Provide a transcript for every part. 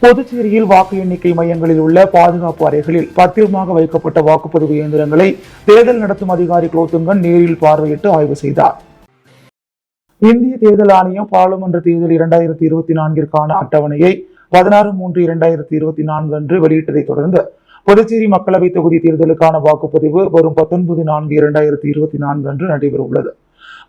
புதுச்சேரியில் வாக்கு எண்ணிக்கை மையங்களில் உள்ள பாதுகாப்பு அறைகளில் பத்திரமாக வைக்கப்பட்ட வாக்குப்பதிவு இயந்திரங்களை தேர்தல் நடத்தும் அதிகாரி குலோத்துங்கன் நேரில் பார்வையிட்டு ஆய்வு செய்தார். இந்திய தேர்தல் ஆணையம் பாராளுமன்ற தேர்தல் 2024 அட்டவணையை 16/3/2024 அன்று வெளியிட்டதை தொடர்ந்து புதுச்சேரி மக்களவை தொகுதி தேர்தலுக்கான வாக்குப்பதிவு வரும் 19/4/2024 அன்று நடைபெற உள்ளது.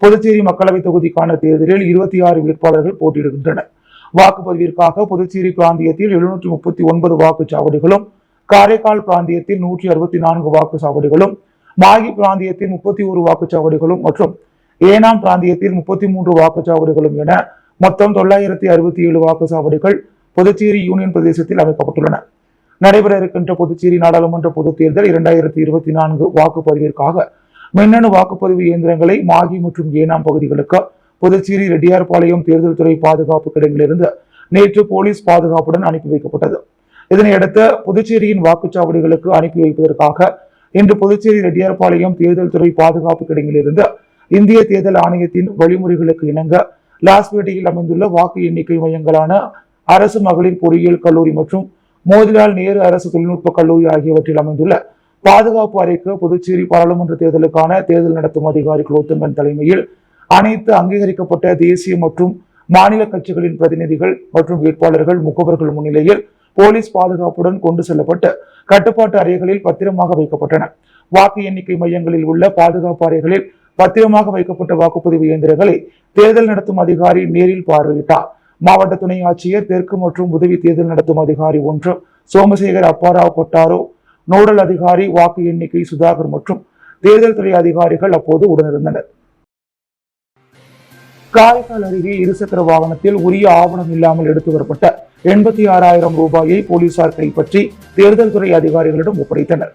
புதுச்சேரி மக்களவை தொகுதிக்கான தேர்தலில் 26 வேட்பாளர்கள் போட்டியிடுகின்றனர். வாக்குப்பதிவிற்காக புதுச்சேரி பிராந்தியத்தில் 739 வாக்குச்சாவடிகளும், காரைக்கால் பிராந்தியத்தில் 164 வாக்குச்சாவடிகளும், மாகி பிராந்தியத்தில் 31 வாக்குச்சாவடிகளும் மற்றும் ஏனாம் பிராந்தியத்தில் 33 வாக்குச்சாவடிகளும் என மொத்தம் 967 வாக்குச்சாவடிகள் புதுச்சேரி யூனியன் பிரதேசத்தில் அமைக்கப்பட்டுள்ளன. நடைபெற இருக்கின்ற புதுச்சேரி நாடாளுமன்ற பொதுத் தேர்தல் 2024 வாக்குப்பதிவிற்காக மின்னணு வாக்குப்பதிவு இயந்திரங்களை மாகி மற்றும் ஏனாம் பகுதிகளுக்கு புதுச்சேரி ரெட்டியார்பாளையம் தேர்தல் துறை பாதுகாப்பு கிடங்கிலிருந்து நேற்று போலீஸ் பாதுகாப்புடன் அனுப்பி வைக்கப்பட்டது. இதனையடுத்து புதுச்சேரியின் வாக்குச்சாவடிகளுக்கு அனுப்பி வைப்பதற்காக இன்று புதுச்சேரி ரெட்டியார்பாளையம் தேர்தல் துறை பாதுகாப்பு கிடங்கிலிருந்து இந்திய தேர்தல் ஆணையத்தின் வழிமுறைகளுக்கு இணங்க லாஸ்பேட்டையில் அமைந்துள்ள வாக்கு எண்ணிக்கை மையங்களான அரசு மகளிர் பொறியியல் கல்லூரி மற்றும் மோதிலால் நேரு அரசு தொழில்நுட்ப கல்லூரி ஆகியவற்றில் அமைந்துள்ள பாதுகாப்பு அறைக்கு புதுச்சேரி பாராளுமன்ற தேர்தலுக்கான தேர்தல் நடத்தும் அதிகாரி குலோத்துங்கன் தலைமையில் அனைத்து அங்கீகரிக்கப்பட்ட தேசிய மற்றும் மாநில கட்சிகளின் பிரதிநிதிகள் மற்றும் வேட்பாளர்கள் முகவர்கள் முன்னிலையில் போலீஸ் பாதுகாப்புடன் கொண்டு செல்லப்பட்டு கட்டுப்பாட்டு அறைகளில் பத்திரமாக வைக்கப்பட்டன. வாக்கு எண்ணிக்கை மையங்களில் உள்ள பாதுகாப்பு அறைகளில் பத்திரமாக வைக்கப்பட்ட வாக்குப்பதிவு இயந்திரங்களை தேர்தல் நடத்தும் அதிகாரி நேரில் பார்வையிட்டார். மாவட்ட துணை ஆட்சியர் தெற்கு மற்றும் உதவி தேர்தல் நடத்தும் அதிகாரி 1 சோமசேகர் அப்பாராவ் கொட்டாரோ, நோடல் அதிகாரி வாக்கு எண்ணிக்கை சுதாகர் மற்றும் தேர்தல் துறை அதிகாரிகள் அப்போது உடனிருந்தனர். காரைக்கால் அருகே இருசக்கர வாகனத்தில் உரிய ஆவணம் இல்லாமல் எடுத்து வரப்பட்ட 86,000 ரூபாயை போலீசார் கைப்பற்றி தேர்தல் துறை அதிகாரிகளிடம் ஒப்படைத்தனர்.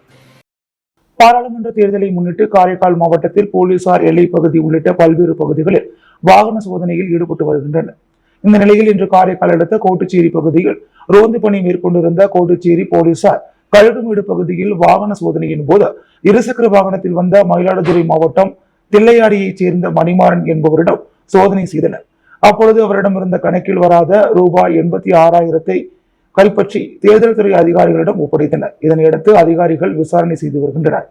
பாராளுமன்ற தேர்தலை முன்னிட்டு காரைக்கால் மாவட்டத்தில் போலீசார் எல்லைப்பகுதி உள்ளிட்ட பல்வேறு பகுதிகளில் வாகன சோதனையில் ஈடுபட்டு வருகின்றனர். இந்த நிலையில் இன்று காரைக்கால் அடுத்த கோட்டுச்சேரி பகுதியில் ரோந்து பணி மேற்கொண்டிருந்த கோட்டுச்சேரி போலீசார் கழுகுமேடு பகுதியில் வாகன சோதனையின் போது இருசக்கர வாகனத்தில் வந்த மயிலாடுதுறை மாவட்டம் தில்லையாடியைச் சேர்ந்த மணிமாறன் என்பவரிடம் சோதனை செய்தனர். அப்பொழுது அவரிடம் இருந்த கணக்கில் வராத ரூபாய் 86,000 கைப்பற்றி தேர்தல் துறை அதிகாரிகளிடம் ஒப்படைத்தனர். இதனையடுத்து அதிகாரிகள் விசாரணை செய்து வருகின்றனர்.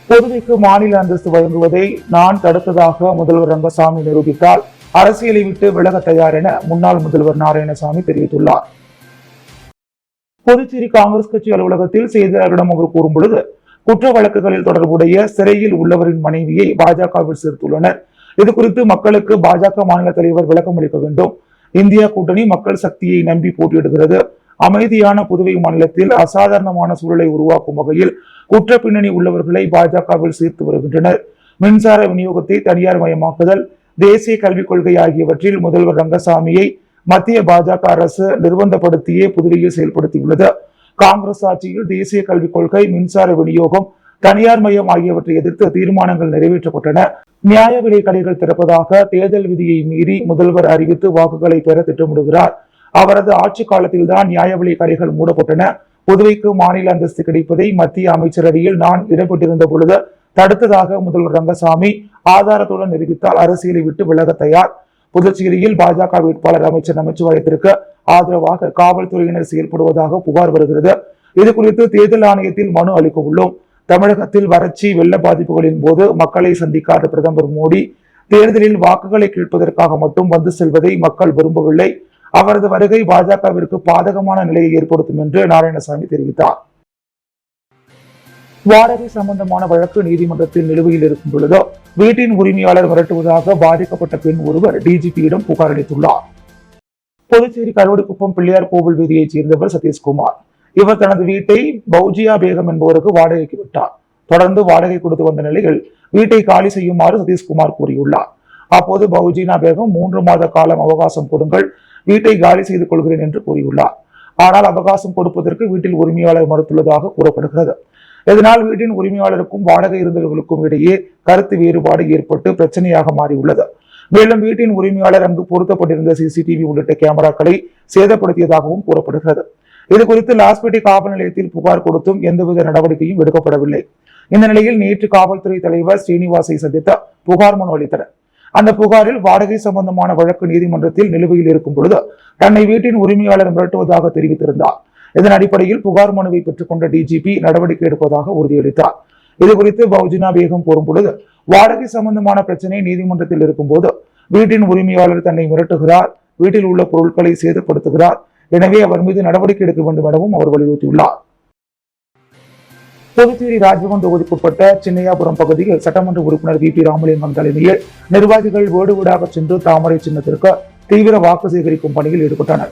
புதுவைக்கு மாநில அந்தஸ்து வழங்குவதை நான் தடுத்ததாக முதல்வர் ரங்கசாமி நிரூபித்தால் அரசியலை விட்டு விலக தயார் என முன்னாள் முதல்வர் நாராயணசாமி தெரிவித்துள்ளார். புதுச்சேரி காங்கிரஸ் கட்சி அலுவலகத்தில் செய்தியாளர்களிடம் அவர் கூறும்பொழுது, குற்ற வழக்குகளில் தொடர்புடைய சிறையில் உள்ளவரின் மனைவியை பாஜகவில் சேர்த்துள்ளனர். இது குறித்து மக்களுக்கு பாஜக மாநில தலைவர் விளக்கம் அளிக்க வேண்டும். இந்தியா கூட்டணி மக்கள் சக்தியை நம்பி போட்டியிடுகிறது. அமைதியான புதுவை மாநிலத்தில் அசாதாரணமான சூழலை உருவாக்கும் வகையில் குற்ற பின்னணி உள்ளவர்களை பாஜகவில் சேர்த்து வருகின்றனர். மின்சார விநியோகத்தை தனியார் மயமாக்குதல், தேசிய கல்விக் கொள்கை ஆகியவற்றில் முதல்வர் ரங்கசாமியை மத்திய பாஜக அரசு நிர்பந்தப்படுத்தியே புதுவையில் செயல்படுத்தியுள்ளது. காங்கிரஸ் ஆட்சியில் தேசிய கல்விக் கொள்கை, மின்சார விநியோகம், தனியார் மயம் ஆகியவற்றை எதிர்த்து தீர்மானங்கள் நிறைவேற்றப்பட்டன. நியாய விலை கடைகள் திறப்பதாக தேர்தல் விதியை மீறி முதல்வர் அறிவித்து வாக்குகளை பெற திட்டமிடுகிறார். அவரது ஆட்சி காலத்தில்தான் நியாய விலை கடைகள் மூடப்பட்டன. புதுவைக்கு மாநில அந்தஸ்து கிடைப்பதை மத்திய அமைச்சரவையில் நான் இடம்பெற்றிருந்த பொழுது தடுத்ததாக முதல்வர் ரங்கசாமி ஆதாரத்துடன் நிரூபித்தால் அரசியலை விட்டு விலக தயார். புதுச்சேரியில் பாஜக வேட்பாளர் அமைச்சர் நமச்சிவாயத்திற்கு ஆதரவாக காவல்துறையினர் செயல்படுவதாக புகார் வருகிறது. இது குறித்து தேர்தல் ஆணையத்தில் மனு அளிக்க உள்ளோம். தமிழகத்தில் வறட்சி, வெள்ள பாதிப்புகளின் போது மக்களை சந்திக்காத பிரதமர் மோடி தேர்தலில் வாக்குகளை கேட்பதற்காக மட்டும் வந்து செல்வதை மக்கள் விரும்பவில்லை. அவரது வருகை பாஜகவிற்கு பாதகமான நிலையை ஏற்படுத்தும் என்று நாராயணசாமி தெரிவித்தார். வாடகை சம்பந்தமான வழக்கு நீதிமன்றத்தில் நிலுவையில் இருக்கும் பொழுது வீட்டின் உரிமையாளர் மிரட்டுவதாக பாதிக்கப்பட்ட பெண் ஒருவர் டிஜிபியிடம் புகார் அளித்துள்ளார். புதுச்சேரி கருவடிக்குப்பம் பிள்ளையார் கோவில் வீதியைச் சேர்ந்தவர் சதீஷ்குமார். இவர் தனது வீட்டை பௌஜியா பேகம் என்பவருக்கு வாடகைக்கு விட்டார். தொடர்ந்து வாடகை கொடுத்து வந்த நிலையில் வீட்டை காலி செய்யுமாறு சதீஷ்குமார் கூறியுள்ளார். அப்போது பௌஜினா பேகம் 3 மாத காலம் அவகாசம் கொடுங்கள், வீட்டை காலி செய்து கொள்கிறேன் என்று கூறியுள்ளார். ஆனால் அவகாசம் கொடுப்பதற்கு வீட்டில் உரிமையாளர் மறுத்துள்ளதாக கூறப்படுகிறது. இதனால் வீட்டின் உரிமையாளருக்கும் வாடகை இருந்தவர்களுக்கும் இடையே கருத்து வேறுபாடு ஏற்பட்டு பிரச்சனையாக மாறியுள்ளது. மேலும் வீட்டின் உரிமையாளர் அங்கு பொருத்தப்பட்டிருந்த சிசிடிவி உள்ளிட்ட கேமராக்களை சேதப்படுத்தியதாகவும் கூறப்படுகிறது. இது குறித்து லாஸ்பேட்டை காவல் நிலையத்தில் புகார் கொடுத்தும் எந்தவித நடவடிக்கையும் எடுக்கப்படவில்லை. இந்த நிலையில் நேற்று காவல்துறை தலைவர் ஸ்ரீனிவாசை சந்தித்த புகார் மனு அளித்தனர். அந்த புகாரில் வாடகை சம்பந்தமான வழக்கு நீதிமன்றத்தில் நிலுவையில் இருக்கும் பொழுது தன்னை வீட்டின் உரிமையாளர் மிரட்டுவதாக தெரிவித்திருந்தார். இதன் அடிப்படையில் புகார் மனுவை பெற்றுக் கொண்ட டிஜிபி நடவடிக்கை எடுப்பதாக உறுதியளித்தார். இதுகுறித்து பவுஜினா பேகம் கூறும் பொழுது, வாடகை சம்பந்தமான பிரச்சனை நீதிமன்றத்தில் இருக்கும்போது வீட்டின் உரிமையாளர் தன்னை மிரட்டுகிறார், வீட்டில் உள்ள பொருட்களை சேதப்படுத்துகிறார், எனவே அவர் மீது நடவடிக்கை எடுக்க வேண்டும் எனவும் அவர் வலியுறுத்தியுள்ளார். புதுச்சேரி ராஜ்பவன் தொகுதிக்குட்பட்ட சின்னையாபுரம் பகுதியில் சட்டமன்ற உறுப்பினர் வி.பி. ராமலிங்கம் தலைமையில் நிர்வாகிகள் வீடு வீடாக சென்று தாமரை சின்னத்திற்கு தீவிர வாக்கு சேகரிக்கும் பணியில் ஈடுபட்டனர்.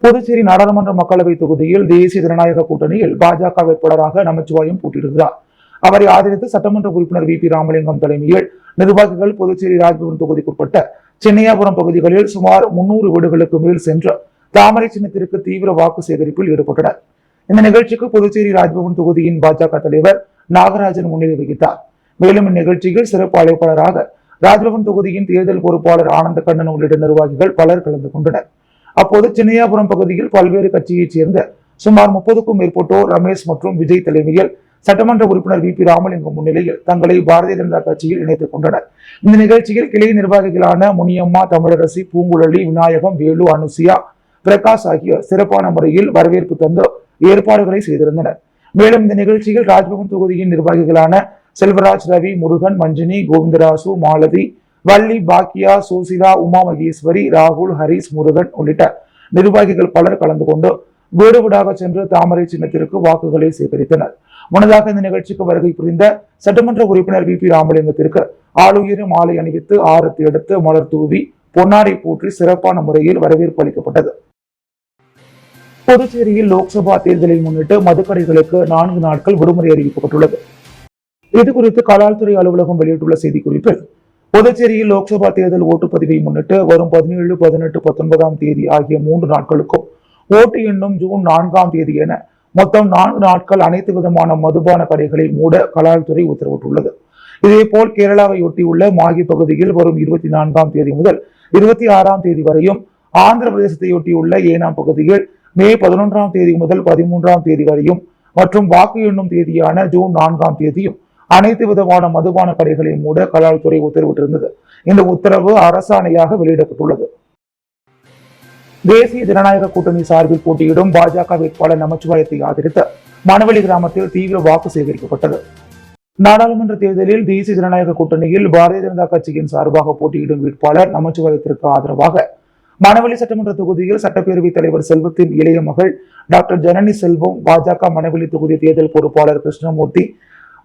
புதுச்சேரி நாடாளுமன்ற மக்களவை தொகுதியில் தேசிய ஜனநாயக கூட்டணியில் பாஜக வேட்பாளராக நமச்சிவாயம் போட்டியிடுகிறார். அவரை ஆதரித்து சட்டமன்ற உறுப்பினர் வி.பி. ராமலிங்கம் தலைமையில் நிர்வாகிகள் புதுச்சேரி ராஜ்பவன் தொகுதிக்குட்பட்ட சின்னையாபுரம் பகுதிகளில் சுமார் 300 வீடுகளுக்கு மேல் சென்று தாமரை சின்னத்திற்கு தீவிர வாக்கு சேகரிப்பில் ஈடுபட்டனர். இந்த நிகழ்ச்சிக்கு புதுச்சேரி ராஜ்பவன் தொகுதியின் பாஜக தலைவர் நாகராஜன் முன்னிலை வகித்தார். மேலும் இந்நிகழ்ச்சியில் சிறப்பு அழைப்பாளராக ராஜ்பவன் தொகுதியின் தேர்தல் பொறுப்பாளர் ஆனந்த கண்ணன் உள்ளிட்ட நிர்வாகிகள் பலர் கலந்து கொண்டனர். அப்போது சின்னையாபுரம் பகுதியில் பல்வேறு கட்சியைச் சேர்ந்த சுமார் 30க்கும் மேற்பட்டோர் ரமேஷ் மற்றும் விஜய் தலைமையில் சட்டமன்ற உறுப்பினர் வி.பி. ராமலிங்கம் முன்னிலையில் தங்களை பாரதிய ஜனதா கட்சியில் இணைத்துக் கொண்டனர். இந்த நிகழ்ச்சியில் கிளை நிர்வாகிகளான முனியம்மா, தமிழரசி, பூங்குழலி, விநாயகம், வேலு, அனுசியா, பிரகாஷ் ஆகியோர் சிறப்பான முறையில் வரவேற்பு தந்து ஏற்பாடுகளை செய்திருந்தனர். மேலும் இந்த நிகழ்ச்சியில் ராஜ்பவன் தொகுதியின் நிர்வாகிகளான செல்வராஜ், ரவி, முருகன், மஞ்சினி, கோவிந்தராசு, மாலதி, வள்ளி, பாக்கியா, சோசிலா, உமா மகேஸ்வரி, ராகுல், ஹரிஸ், முருகன் உள்ளிட்ட நிர்வாகிகள் பலர் கலந்து கொண்டு வீடு வீடாக சென்று தாமரை சின்னத்திற்கு வாக்குகளை சேகரித்தனர். முன்னதாக இந்த நிகழ்ச்சிக்கு வருகை புரிந்த சட்டமன்ற உறுப்பினர் வி.பி. ராமலிங்கத்திற்கு ஆளுயர மாலை அணிவித்து ஆரத்தி எடுத்து மலர் தூவி பொன்னாடை போற்றி சிறப்பான முறையில் வரவேற்பு அளிக்கப்பட்டது. புதுச்சேரியில் லோக்சபா தேர்தலை முன்னிட்டு மதுக்கடைகளுக்கு 4 நாட்கள் விடுமுறை அறிவிக்கப்பட்டுள்ளது. இதுகுறித்து கலால்துறை அலுவலகம் வெளியிட்டுள்ள செய்திக்குறிப்பில், புதுச்சேரியில் லோக்சபா தேர்தல் ஓட்டுப்பதிவை முன்னிட்டு வரும் 17, 18, 19ஆம் தேதி ஆகிய 3 நாட்களுக்கும் ஓட்டு எண்ணும் ஜூன் 4ஆம் தேதி என மொத்தம் 4 நாட்கள் அனைத்து விதமான மதுபான கடைகளை மூட கலால்துறை உத்தரவிட்டுள்ளது. இதேபோல் கேரளாவை ஒட்டியுள்ள மாகி பகுதியில் வரும் 24ஆம் தேதி முதல் 26ஆம் தேதி வரையும், ஆந்திர பிரதேசத்தையொட்டியுள்ள ஏனாம் பகுதியில் மே 11ஆம் தேதி முதல் 13ஆம் தேதி வரையும் மற்றும் வாக்கு எண்ணும் தேதியான ஜூன் 4ஆம் தேதியும் அனைத்து விதமான மதுபான கடைகளை மூட கலால்துறை உத்தரவிட்டிருந்தது. இந்த உத்தரவு அரசாணையாக வெளியிடப்பட்டுள்ளது. தேசிய ஜனநாயக கூட்டணி சார்பில் போட்டியிடும் பாஜக வேட்பாளர் நமச்சிவாயத்தை ஆதரித்து மணவெளி கிராமத்தில் தீவிர வாக்கு சேகரிக்கப்பட்டது. நாடாளுமன்ற தேர்தலில் தேசிய ஜனநாயக கூட்டணியில் பாரதிய ஜனதா கட்சியின் சார்பாக போட்டியிடும் வேட்பாளர் நமச்சிவாயத்திற்கு ஆதரவாக மணவெளி சட்டமன்ற தொகுதியில் சட்டப்பேரவைத் தலைவர் செல்வத்தின் இளைய மகள் டாக்டர் ஜனனி செல்வம், பாஜக மணவெளி தொகுதி தேர்தல் பொறுப்பாளர் கிருஷ்ணமூர்த்தி,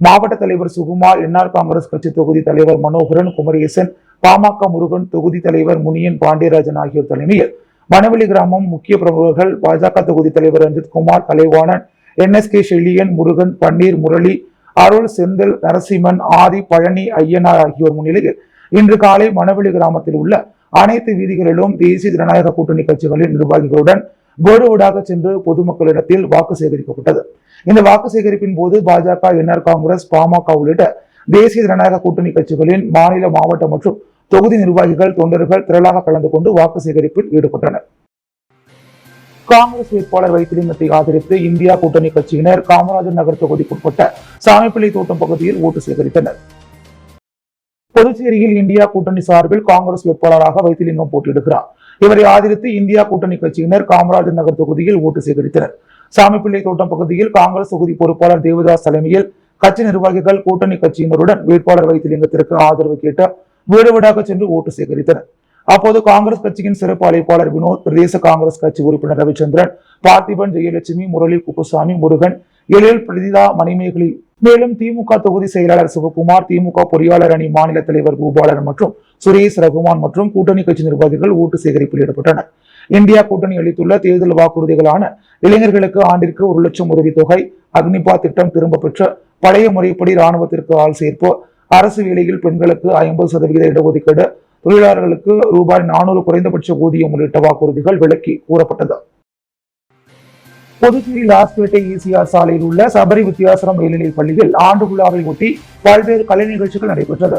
மாவட்ட தலைவர் சுகுமார், என்ஆர் காங்கிரஸ் கட்சி தொகுதி தலைவர் மனோகரன், குமரேசன், பாமக முருகன், தொகுதி தலைவர் முனியன் பாண்டியராஜன் ஆகியோர் தலைமையில் மணவெளி கிராமம் முக்கிய பிரமுகர்கள், பாஜக தொகுதி தலைவர் ரஞ்சித் குமார், கலைவாணன், NSK செல்லியன், முருகன், பன்னீர், முரளி, அருள், செந்தில், நரசிம்மன், ஆதி, பழனி, ஐயனார் ஆகியோர் முன்னிலையில் இன்று காலை மணவெளி கிராமத்தில் உள்ள அனைத்து வீதிகளிலும் தேசிய ஜனநாயக கூட்டணி கட்சிகளின் நிர்வாகிகளுடன் வீடு வீடாக சென்று பொதுமக்களிடத்தில் வாக்கு சேகரிக்கப்பட்டது. இந்த வாக்கு சேகரிப்பின் போது பாஜக, என்ஆர் காங்கிரஸ், பாமக உள்ளிட்ட தேசிய ஜனநாயக கூட்டணி கட்சிகளின் மாநில, மாவட்ட மற்றும் தொகுதி நிர்வாகிகள், தொண்டர்கள் திரளாக கலந்து கொண்டு வாக்கு சேகரிப்பில் ஈடுபட்டனர். காங்கிரஸ் வேட்பாளர் வைத்திலிங்கத்தை ஆதரித்து இந்தியா கூட்டணி கட்சியினர் காமராஜர் நகர் தொகுதிக்குட்பட்ட சாமிப்பிள்ளை தோட்டம் பகுதியில் ஓட்டு சேகரித்தனர். புதுச்சேரியில் இந்தியா கூட்டணி சார்பில் காங்கிரஸ் வேட்பாளராக வைத்திலிங்கம் போட்டியிடுகிறார். இவரை ஆதரித்து இந்தியா கூட்டணி கட்சியினர் காமராஜர் நகர் தொகுதியில் ஓட்டு சேகரித்தனர். சாமிப்பிள்ளை தோட்டம் பகுதியில் காங்கிரஸ் தொகுதி பொறுப்பாளர் தேவதாஸ் தலைமையில் கட்சி நிர்வாகிகள் கூட்டணி கட்சியினருடன் வேட்பாளர் வைத்திலிங்கத்திற்கு ஆதரவு கேட்டு வீடு வீடாக சென்று ஓட்டு சேகரித்தனர். அப்போது காங்கிரஸ் கட்சியின் சிறப்பு அழைப்பாளர் வினோத், பிரதேச காங்கிரஸ் கட்சி உறுப்பினர் ரவிச்சந்திரன், பார்த்திபன், ஜெயலட்சுமி, முரளி, குப்புசாமி, முருகன், எழில், பிரதிதா, மணிமேகலை, மேலும் திமுக தொகுதி செயலாளர் சிவகுமார், திமுக பொறியாளர் அணி மாநில தலைவர் பூபாலன் மற்றும் சுரேஷ், ரகுமான் மற்றும் கூட்டணி கட்சி நிர்வாகிகள் ஓட்டு சேகரிப்பில் ஈடுபட்டனர். இந்தியா கூட்டணி அளித்துள்ள தேர்தல் வாக்குறுதிகளான இளைஞர்களுக்கு ஆண்டிற்கு 1 லட்சம் உதவித்தொகை, அக்னிபா திட்டம் திரும்ப பெற்ற பழைய முறைப்படி ராணுவத்திற்கு ஆள் சேர்ப்பு, அரசு வேலையில் பெண்களுக்கு 50% இடஒதுக்கீடு, தொழிலாளர்களுக்கு ரூபாய் 400 குறைந்தபட்ச ஊதியம் உள்ளிட்ட வாக்குறுதிகள் விலக்கி கூறப்பட்டது. புதுச்சேரி லாஸ்பேட்டை ECR சாலையில் உள்ள சபரி வித்தியாசரம் மேல்நிலைப் பள்ளியில் ஆண்டு விழாவை ஒட்டி பல்வேறு கலை நிகழ்ச்சிகள் நடைபெற்றது.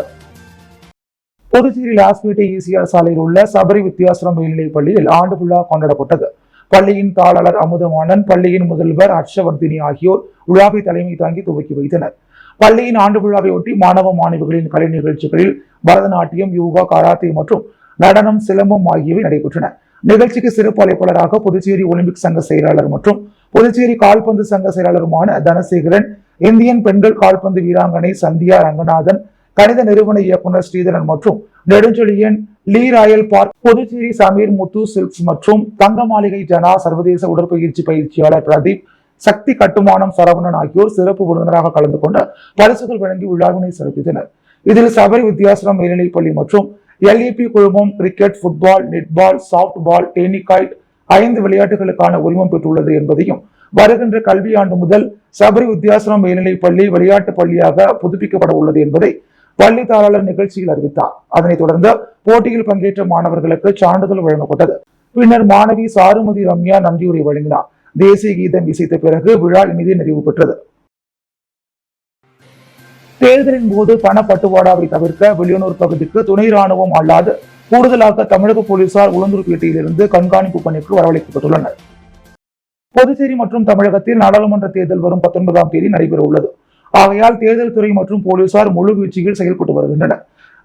புதுச்சேரி லாஸ்பேட்டை ECR சாலையில் உள்ள சபரி வித்தியாசரம் மேல்நிலைப் பள்ளியில் ஆண்டு விழா கொண்டாடப்பட்டது. பள்ளியின் தாளர் அமுதவாணன், பள்ளியின் முதல்வர் ஹர்ஷவர்தினி ஆகியோர் விழாவை தலைமை தாங்கி துவக்கி வைத்தனர். பள்ளியின் ஆண்டு விழாவை ஒட்டி மாணவ மாணவிகளின் கலை நிகழ்ச்சிகளில் பரதநாட்டியம், யோகா, கராத்தே மற்றும் நடனம், சிலம்பம் ஆகியவை நடைபெற்றன. நிகழ்ச்சிக்கு சிறப்பு அழைப்பாளராக புதுச்சேரி ஒலிம்பிக் சங்க செயலாளர் மற்றும் புதுச்சேரி கால்பந்து சங்க செயலாளருமான தனசேகரன், இந்தியன் பெண்கள் கால்பந்து வீராங்கனை சந்தியா ரங்கநாதன், கணித நிறுவன இயக்குநர் ஸ்ரீதரன் மற்றும் நெடுஞ்செழியன், லீ ராயல் பார்க், புதுச்சேரி சமீர் முத்து சில்க்ஸ் மற்றும் தங்க மாளிகை ஜனா, சர்வதேச உடற்பயிற்சி பயிற்சியாளர் பிரதீப், சக்தி கட்டுமானம் சரவணன் ஆகியோர் சிறப்பு விருந்தினராக கலந்து கொண்டு பரிசுகள் வழங்கி விழாவினை சிறப்பித்தனர். இதில் சபரி வித்யாசிரம் மேல்நிலைப்பள்ளி மற்றும் LEP குழுமம் கிரிக்கெட், புட்பால், நெட்பால், சாப்ட் பால், டென்னிகைட் 5 விளையாட்டுகளுக்கான உரிமம் பெற்றுள்ளது என்பதையும், வருகின்ற கல்வியாண்டு முதல் சபரி வித்யாசிரம் மேல்நிலைப்பள்ளி விளையாட்டு பள்ளியாக புதுப்பிக்கப்பட உள்ளது என்பதை பள்ளி தாளாளர் நிகழ்ச்சியில் அறிவித்தார். அதனைத் தொடர்ந்து போட்டியில் பங்கேற்ற மாணவர்களுக்கு சான்றிதழ் வழங்கப்பட்டது. பின்னர் மாணவி சாருமதி ரம்யா நன்றியுரை வழங்கினார். தேசிய கீதம் இசைத்த பிறகு விழா இனிதே நிறைவு பெற்றது. தேர்தலின் போது பணப்பட்டுவாடாவை தவிர்க்க வெளியூர் பகுதிக்கு துணை ராணுவம் அல்லாது கூடுதலாக தமிழக போலீசார் உளுந்தூர்பேட்டையிலிருந்து கண்காணிப்பு பணிக்கு வரவழைக்கப்பட்டுள்ளனர். புதுச்சேரி மற்றும் தமிழகத்தில் நாடாளுமன்ற தேர்தல் வரும் 19ஆம் தேதி நடைபெற உள்ளது. ஆகையால் தேர்தல் துறை மற்றும் போலீசார் முழு வீழ்ச்சியில் செயல்பட்டு வருகின்றனர்.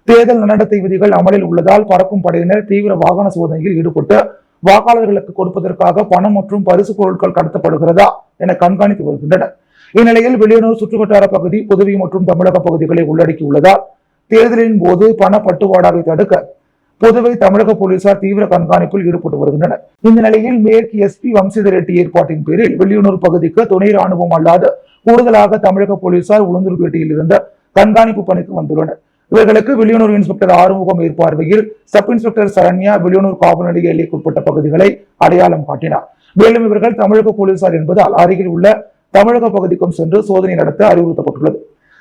தேர்தல் நடத்தை விதிகள் அமலில் உள்ளதால் பறக்கும் படையினர் தீவிர வாகன சோதனையில் ஈடுபட்டு வாக்காளர்களுக்கு கொடுப்பதற்காக பணம் மற்றும் பரிசு பொருட்கள் கடத்தப்படுகிறதா என கண்காணித்து வருகின்றனர். இந்நிலையில் வெளியூர் சுற்றுவட்டார பகுதி, புதுவை மற்றும் தமிழக பகுதிகளை உள்ளடக்கியுள்ளதால் தேர்தலின் போது பண பட்டுவாடாவை தடுக்க புதுவை, தமிழக போலீசார் தீவிர கண்காணிப்பில் ஈடுபட்டு வருகின்றனர். இந்த நிலையில் மேற்கு SP வம்சிதர் ரெட்டி ஏற்பாட்டின் பேரில் வெளியூர் பகுதிக்கு துணை ராணுவம் அல்லாத கூடுதலாக தமிழக போலீசார் உளுந்தூர்பேட்டையில் இருந்த கண்காணிப்பு பணிக்கு வந்துள்ளனர். இவர்களுக்கு வெளியூர் இன்ஸ்பெக்டர் ஆறுமுகம் மேற்பார்வையில் சப் இன்ஸ்பெக்டர் சரண்யா வெளியூர் காவல் நிலைய எல்லைக்குட்பட்ட பகுதிகளை அடையாளம் காட்டினார். மேலும் இவர்கள் தமிழக போலீசார் என்பதால் அருகில் உள்ள தமிழக பகுதிக்கும் சென்று சோதனை நடத்த அறிவுறுத்தப்பட்டுள்ளது.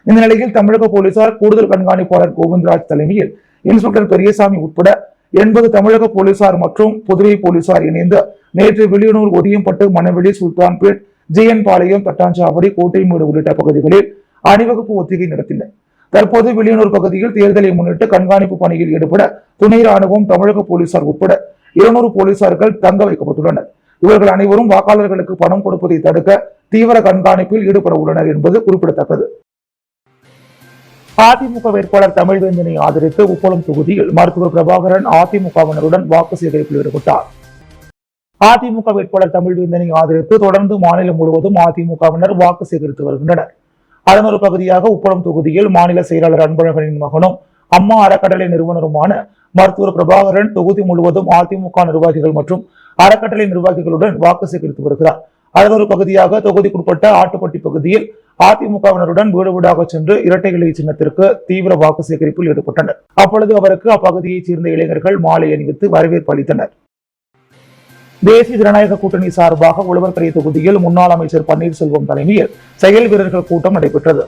இந்த நிலையில் தமிழக போலீசார் கூடுதல் கண்காணிப்பாளர் கோவிந்தராஜ் தலைமையில் இன்ஸ்பெக்டர் பெரியசாமி உட்பட 80 தமிழக போலீசார் மற்றும் புதுவை போலீசார் இணைந்து நேற்று வெளியூர் ஒதியம்பட்டு, மணவெளி, சுல்தான்பேட், JN பாளையம், தட்டாஞ்சாவடி, கோட்டைமேடு உள்ளிட்ட பகுதிகளில் அணிவகுப்பு ஒத்திகை நடத்தினர். தற்போது வெளியூர் பகுதியில் தேர்தலை முன்னிட்டு கண்காணிப்பு பணியில் ஈடுபட துணை ராணுவம், தமிழக போலீசார் உட்பட 200 போலீசார்கள் தங்க வைக்கப்பட்டுள்ளனர். இவர்கள் அனைவரும் வாக்காளர்களுக்கு பணம் கொடுப்பதை தடுக்க தீவிர கண்காணிப்பில் ஈடுபட உள்ளனர் என்பது குறிப்பிடத்தக்கது. அதிமுக வேட்பாளர் தமிழ்வேந்தனை ஆதரித்து உப்பளம் தொகுதியில் மருத்துவர் பிரபாகரன் அதிமுகவினருடன் வாக்கு சேகரிப்பில் ஈடுபட்டார். அதிமுக வேட்பாளர் தமிழ்வேந்தனை ஆதரித்து தொடர்ந்து மாநிலம் முழுவதும் அதிமுகவினர் வாக்கு சேகரித்து வருகின்றனர். அதன் ஒரு பகுதியாக உப்பளம் தொகுதியில் மாநில செயலாளர் அன்பழகனின் மகனும் அம்மா அறக்கட்டளை நிறுவனருமான மருத்துவர் பிரபாகரன் தொகுதி முழுவதும் அதிமுக நிர்வாகிகள் மற்றும் அறக்கட்டளை நிர்வாகிகளுடன் வாக்கு சேகரித்து வருகிறார். அதன் ஒரு பகுதியாக தொகுதிக்குட்பட்ட ஆட்டுப்பட்டி பகுதியில் அதிமுகவினருடன் வீடு வீடாக சென்று இரட்டை இலை சின்னத்திற்கு தீவிர வாக்கு சேகரிப்பில் ஈடுபட்டனர். அப்பொழுது அவருக்கு அப்பகுதியைச் சேர்ந்த இளைஞர்கள் மாலை அணிவித்து வரவேற்பு அளித்தனர். தேசிய ஜனநாயக கூட்டணி சார்பாக உழவர்கரை தொகுதியில் முன்னாள் அமைச்சர் பன்னீர்செல்வம் தலைமையில் செயல் வீரர்கள் கூட்டம் நடைபெற்றது.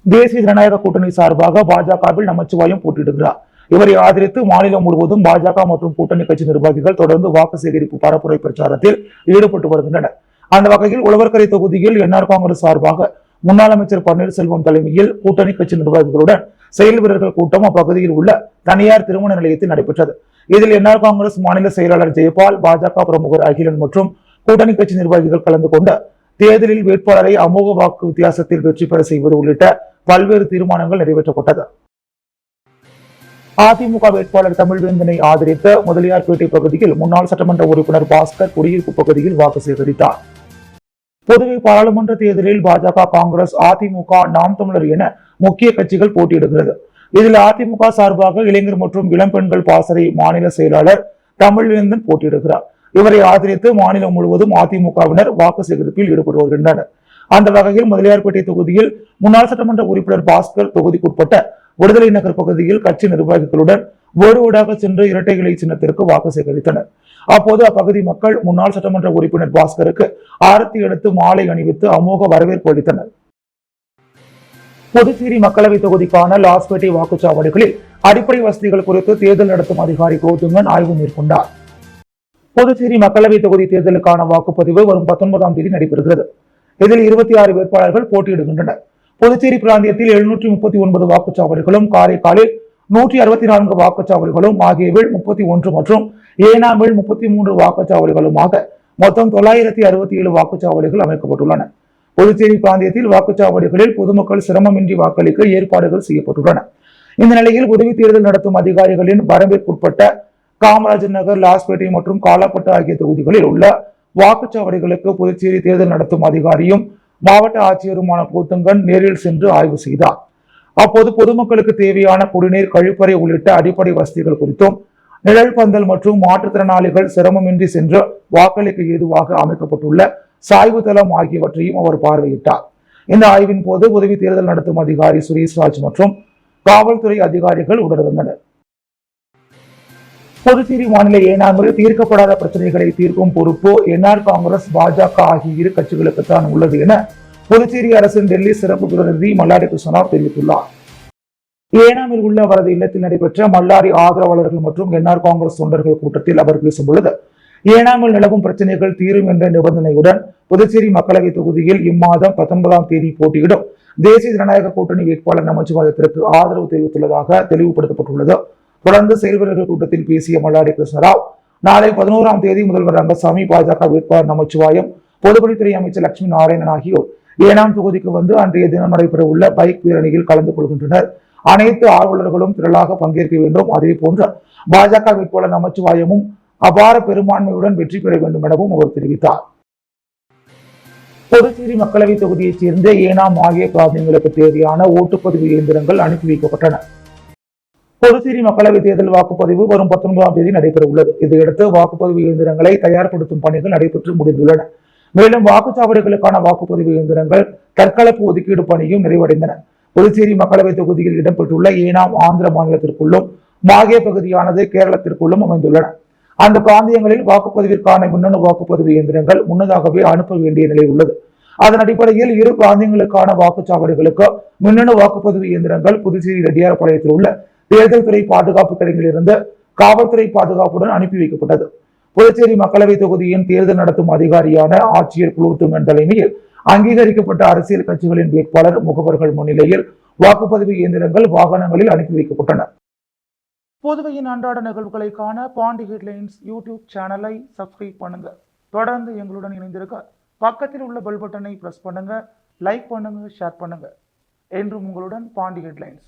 தேசிய ஜனநாயக கூட்டணி சார்பாக பாஜகவில் நமச்சிவாயம் போட்டியிடுகிறார். இவரை ஆதரித்து மாநிலம் முழுவதும் பாஜக மற்றும் கூட்டணி கட்சி நிர்வாகிகள் தொடர்ந்து வாக்கு சேகரிப்பு பரப்புரை பிரச்சாரத்தில் ஈடுபட்டு வருகின்றனர். அந்த வகையில் உழவர்கரை தொகுதியில் NR காங்கிரஸ் சார்பாக முன்னாள் அமைச்சர் பன்னீர்செல்வம் தலைமையில் கூட்டணி கட்சி நிர்வாகிகளுடன் செயல் வீரர்கள் கூட்டம் அப்பகுதியில் உள்ள தனியார் திருமண நிலையத்தில் நடைபெற்றது. இதில் NR காங்கிரஸ் மாநில செயலாளர் ஜெயபால், பாஜக பிரமுகர் அகிலன் மற்றும் கூட்டணி கட்சி நிர்வாகிகள் கலந்து கொண்ட தேர்தலில் வேட்பாளரை அமோக வாக்கு வித்தியாசத்தில் வெற்றி பெற செய்வது உள்ளிட்ட பல்வேறு தீர்மானங்கள் நிறைவேற்றப்பட்டது. அதிமுக வேட்பாளர் தமிழ்வேந்தனை ஆதரித்த முதலியார்பேட்டை பகுதியில் முன்னாள் சட்டமன்ற உறுப்பினர் பாஸ்கர் குடியிருப்பு பகுதியில் வாக்கு சேகரித்தார். புதுவை பாராளுமன்ற தேர்தலில் பாஜக, காங்கிரஸ், அதிமுக, நாம் தமிழர் என முக்கிய கட்சிகள் போட்டியிடுகிறது. இதில் அதிமுக சார்பாக இளைஞர் மற்றும் இளம்பெண்கள் பாசறை மாநில செயலாளர் தமிழ்வேந்தன் போட்டியிடுகிறார். இவரை ஆதரித்து மாநிலம் முழுவதும் அதிமுகவினர் வாக்கு சேகரிப்பில் ஈடுபட்டு வருகின்றனர். அந்த வகையில் முதலியார்பேட்டை தொகுதியில் முன்னாள் சட்டமன்ற உறுப்பினர் பாஸ்கர் தொகுதிக்குட்பட்ட விடுதலை நகர் பகுதியில் கட்சி நிர்வாகிகளுடன் வீடு வீடாக சென்று இரட்டை இலை சின்னத்திற்கு வாக்கு சேகரித்தனர். அப்போது அப்பகுதி மக்கள் முன்னாள் சட்டமன்ற உறுப்பினர் பாஸ்கருக்கு ஆரத்தி எடுத்து மாலை அணிவித்து அமோக வரவேற்பு அளித்தனர். புதுச்சேரி மக்களவை தொகுதிக்கான லாஸ்பேட்டை வாக்குச்சாவடிகளில் அடிப்படை வசதிகள் குறித்து தேர்தல் நடத்தும் அதிகாரி கோதுங்கன் ஆய்வு மேற்கொண்டார். புதுச்சேரி மக்களவை தொகுதி தேர்தலுக்கான வாக்குப்பதிவு வரும் 19ஆம் தேதி நடைபெறுகிறது. இதில் 26 வேட்பாளர்கள் போட்டியிடுகின்றனர். புதுச்சேரி பிராந்தியத்தில் 739 வாக்குச்சாவடிகளும், காரைக்காலில் 164 வாக்குச்சாவடிகளும், ஆகியவில் 31 மற்றும் ஏனாமில் 33 வாக்குச்சாவடிகளுமாக மொத்தம் 967 வாக்குச்சாவடிகள் அமைக்கப்பட்டுள்ளன. புதுச்சேரி பிராந்தியத்தில் வாக்குச்சாவடிகளில் பொதுமக்கள் சிரமமின்றி வாக்களிக்க ஏற்பாடுகள் செய்யப்பட்டுள்ளன. இந்த நிலையில் உதவி தேர்தல் நடத்தும் அதிகாரிகளின் வரம்பிற்குட்பட்ட காமராஜர் நகர், லாஸ்பேட்டை மற்றும் காலாப்பட்டு ஆகிய தொகுதிகளில் உள்ள வாக்குச்சாவடிகளுக்கு புதுச்சேரி தேர்தல் நடத்தும் அதிகாரியும் மாவட்ட ஆட்சியருமான போத்தங்கன் நேரில் சென்று ஆய்வு செய்தார். அப்போது பொதுமக்களுக்கு தேவையான குடிநீர், கழிப்பறை உள்ளிட்ட அடிப்படை வசதிகள் குறித்தும், நிழல் பந்தல் மற்றும் மாற்றுத்திறனாளிகள் சிரமமின்றி சென்று வாக்களிக்க ஏதுவாக அமைக்கப்பட்டுள்ள சாய்வு தளம் ஆகியவற்றையும் அவர் பார்வையிட்டார். இந்த ஆய்வின் போது உதவி தேர்தல் நடத்தும் அதிகாரி சுரேஷ்ராஜ் மற்றும் காவல்துறை அதிகாரிகள் உடனிருந்தனர். புதுச்சேரி மாநில ஏனாமில் தீர்க்கப்படாத பிரச்சனைகளை தீர்க்கும் பொறுப்பு என்ஆர் காங்கிரஸ், பாஜக ஆகிய இரு கட்சிகளுக்குத்தான் உள்ளது என புதுச்சேரி அரசின் டெல்லி சிறப்பு பிரதிநிதி மல்லாடி கிருஷ்ணராவ் தெரிவித்துள்ளார். ஏனாமில் உள்ள அவரது இல்லத்தில் நடைபெற்ற மல்லாடி ஆதரவாளர்கள் மற்றும் என்ஆர் காங்கிரஸ் தொண்டர்கள் கூட்டத்தில் அவர் பேசும்பொழுது, ஏனாமில் நிலவும் பிரச்சனைகள் தீரும் என்ற நிபந்தனையுடன் புதுச்சேரி மக்களவை தொகுதியில் இம்மாதம் 19ஆம் தேதி போட்டியிடும் தேசிய ஜனநாயக கூட்டணி வேட்பாளர் நமச்சிவாயத்திற்கு ஆதரவு தெரிவித்துள்ளதாக தெளிவுபடுத்தப்பட்டுள்ளது. தொடர்ந்து செயல்வீரர்கள் கூட்டத்தில் பேசிய மல்லாடி கிருஷ்ணராவ், நாளை 11ஆம் தேதி முதல்வர் ரங்கசாமி, பாஜக வேட்பாளர் நமச்சிவாயம், பொதுப்பணித்துறை அமைச்சர் லட்சுமி நாராயணன் ஆகியோர் ஏனாம் தொகுதிக்கு வந்து அன்றைய தினம் நடைபெற உள்ள பைக் பேரணியில் கலந்து கொள்கின்றனர். அனைத்து ஆர்வலர்களும் திரளாக பங்கேற்க வேண்டும். அதே போன்று பாஜக வேட்பாளர் நமச்சிவாயமும் அபார பெரும்பான்மையுடன் வெற்றி பெற வேண்டும் எனவும் அவர் தெரிவித்தார். புதுச்சேரி மக்களவை தொகுதியைச் சேர்ந்த ஏனாம் ஆகிய பிராந்தியங்களுக்கு தேவையான ஓட்டுப்பதிவு இயந்திரங்கள் அனுப்பி வைக்கப்பட்டன. புதுச்சேரி மக்களவை தேர்தல் வாக்குப்பதிவு வரும் 19ஆம் தேதி நடைபெற உள்ளது. இதையடுத்து வாக்குப்பதிவு இயந்திரங்களை தயார்படுத்தும் பணிகள் நடைபெற்று முடிந்துள்ளன. மேலும் வாக்குச்சாவடிகளுக்கான வாக்குப்பதிவு இயந்திரங்கள் தற்கலப்பு ஒதுக்கீடு பணியும் நிறைவடைந்தன. புதுச்சேரி மக்களவை தொகுதியில் இடம்பெற்றுள்ள ஏனாம் ஆந்திர மாநிலத்திற்குள்ளும், மாகே பகுதியானது கேரளத்திற்குள்ளும் அமைந்துள்ளன. அந்த பிராந்தியங்களில் வாக்குப்பதிவிற்கான மின்னணு வாக்குப்பதிவு இயந்திரங்கள் முன்னதாகவே அனுப்ப வேண்டிய நிலை உள்ளது. அதன் அடிப்படையில் இரு பிராந்தியங்களுக்கான வாக்குச்சாவடிகளுக்கு மின்னணு வாக்குப்பதிவு இயந்திரங்கள் புதுச்சேரி ரெட்டியார்பாளையத்தில் உள்ள தேர்தல் துறை பாதுகாப்பு கிடங்கில் இருந்து காவல்துறை பாதுகாப்புடன் அனுப்பி வைக்கப்பட்டது. புதுச்சேரி மக்களவை தொகுதியின் தேர்தல் நடத்தும் அதிகாரியான ஆட்சியர் குலோத்துங்கன் தலைமையில் அங்கீகரிக்கப்பட்ட அரசியல் கட்சிகளின் வேட்பாளர் முகவர்கள் முன்னிலையில் வாக்குப்பதிவு இயந்திரங்கள் வாகனங்களில் அனுப்பி வைக்கப்பட்டன. புதுவையின் அன்றாட நிகழ்வுகளை காண பாண்டி ஹெட்லைன்ஸ் யூடியூப் சேனலை சப்ஸ்கிரைப் பண்ணுங்க. தொடர்ந்து எங்களுடன் இணைந்திருக்க பக்கத்தில் உள்ள பெல் பட்டனை பிரஸ் பண்ணுங்க, லைக் பண்ணுங்க, ஷேர் பண்ணுங்க. என்றும் உங்களுடன் பாண்டி ஹெட்லைன்ஸ்.